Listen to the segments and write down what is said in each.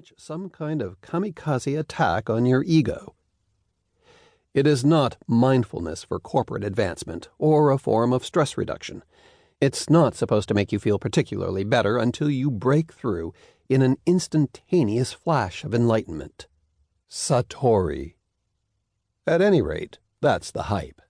launch some kind of kamikaze attack on your ego. It is not mindfulness for corporate advancement or a form of stress reduction. It's not supposed to make you feel particularly better until you break through in an instantaneous flash of enlightenment. Satori. At any rate, that's the hype.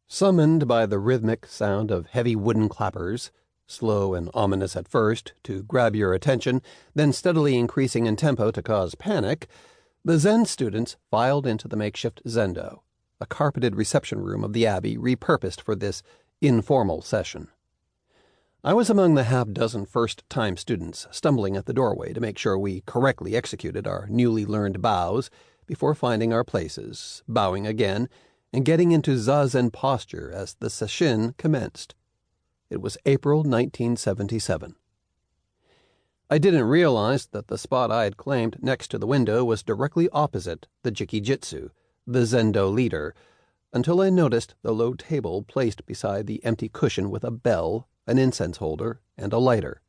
Summoned by the rhythmic sound of heavy wooden clappers, slow and ominous at first to grab your attention, then steadily increasing in tempo to cause panic, the Zen students filed into the makeshift zendo, a carpeted reception room of the Abbey repurposed for this informal session. I was among the half-dozen first-time students stumbling at the doorway to make sure we correctly executed our newly learned bows before finding our places, bowing again, and getting into zazen posture as the sesshin commenced. It was April 1977. I didn't realize that the spot I had claimed next to the window was directly opposite the Jikijitsu, the Zendo leader, until I noticed the low table placed beside the empty cushion with a bell, an incense holder, and a lighter.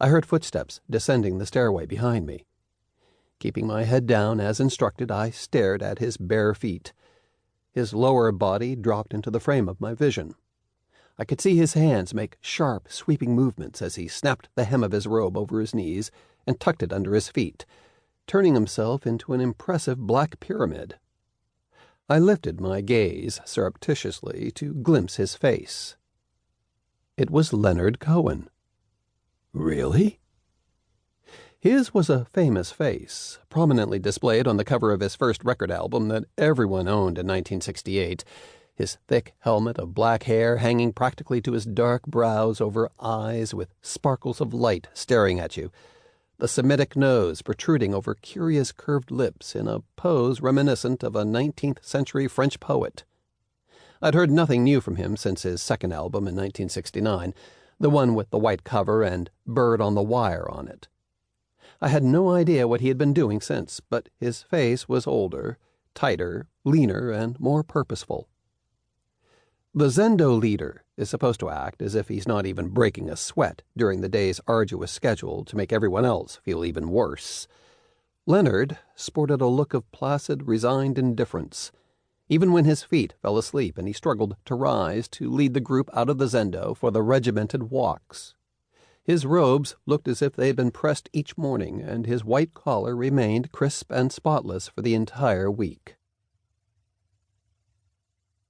I heard footsteps descending the stairway behind me. Keeping my head down as instructed, I stared at his bare feet. His lower body dropped into the frame of my vision. I could see his hands make sharp, sweeping movements as he snapped the hem of his robe over his knees and tucked it under his feet, turning himself into an impressive black pyramid. I lifted my gaze surreptitiously to glimpse his face. It was Leonard Cohen. Really? His was a famous face, prominently displayed on the cover of his first record album that everyone owned in 1968, his thick helmet of black hair hanging practically to his dark brows over eyes with sparkles of light staring at you, the Semitic nose protruding over curious curved lips in a pose reminiscent of a 19th-century French poet. I'd heard nothing new from him since his second album in 1969, the one with the white cover and Bird on the Wire on it. I had no idea what he had been doing since, but his face was older, tighter, leaner, and more purposeful. The Zendo leader is supposed to act as if he's not even breaking a sweat during the day's arduous schedule to make everyone else feel even worse. Leonard sported a look of placid, resigned indifference, even when his feet fell asleep and he struggled to rise to lead the group out of the zendo for the regimented walks. His robes looked as if they had been pressed each morning, and his white collar remained crisp and spotless for the entire week.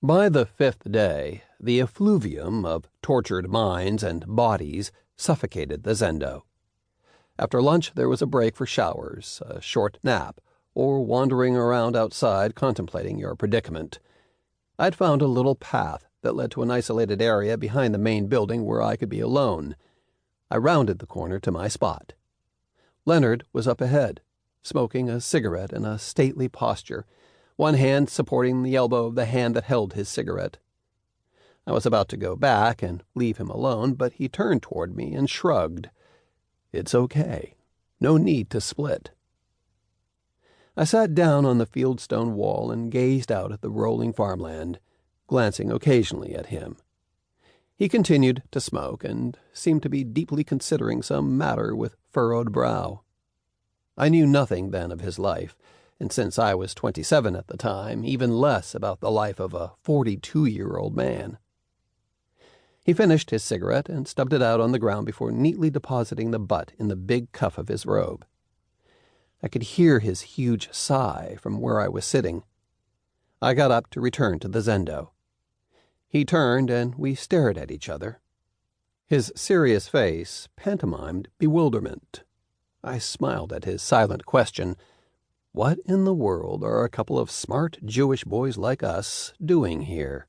By the fifth day, the effluvium of tortured minds and bodies suffocated the zendo. After lunch, there was a break for showers, a short nap, or wandering around outside contemplating your predicament. I'd found a little path that led to an isolated area behind the main building where I could be alone. I rounded the corner to my spot. Leonard was up ahead, smoking a cigarette in a stately posture, one hand supporting the elbow of the hand that held his cigarette. I was about to go back and leave him alone, but he turned toward me and shrugged. It's okay. No need to split. I sat down on the fieldstone wall and gazed out at the rolling farmland, glancing occasionally at him. He continued to smoke and seemed to be deeply considering some matter with furrowed brow. I knew nothing then of his life, and since I was 27 at the time, even less about the life of a 42-year-old man. He finished his cigarette and stubbed it out on the ground before neatly depositing the butt in the big cuff of his robe. I could hear his huge sigh from where I was sitting. I got up to return to the zendo. He turned, and we stared at each other. His serious face pantomimed bewilderment. I smiled at his silent question. What in the world are a couple of smart Jewish boys like us doing here?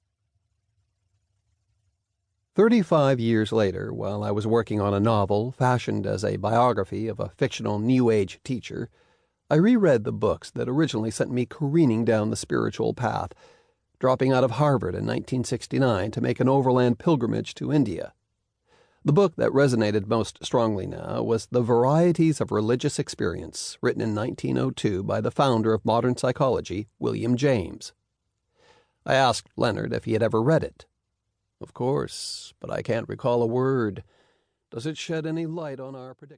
35 years later, while I was working on a novel fashioned as a biography of a fictional New Age teacher, I reread the books that originally sent me careening down the spiritual path, dropping out of Harvard in 1969 to make an overland pilgrimage to India. The book that resonated most strongly now was The Varieties of Religious Experience, written in 1902 by the founder of modern psychology, William James. I asked Leonard if he had ever read it. Of course, but I can't recall a word. Does it shed any light on our predicament?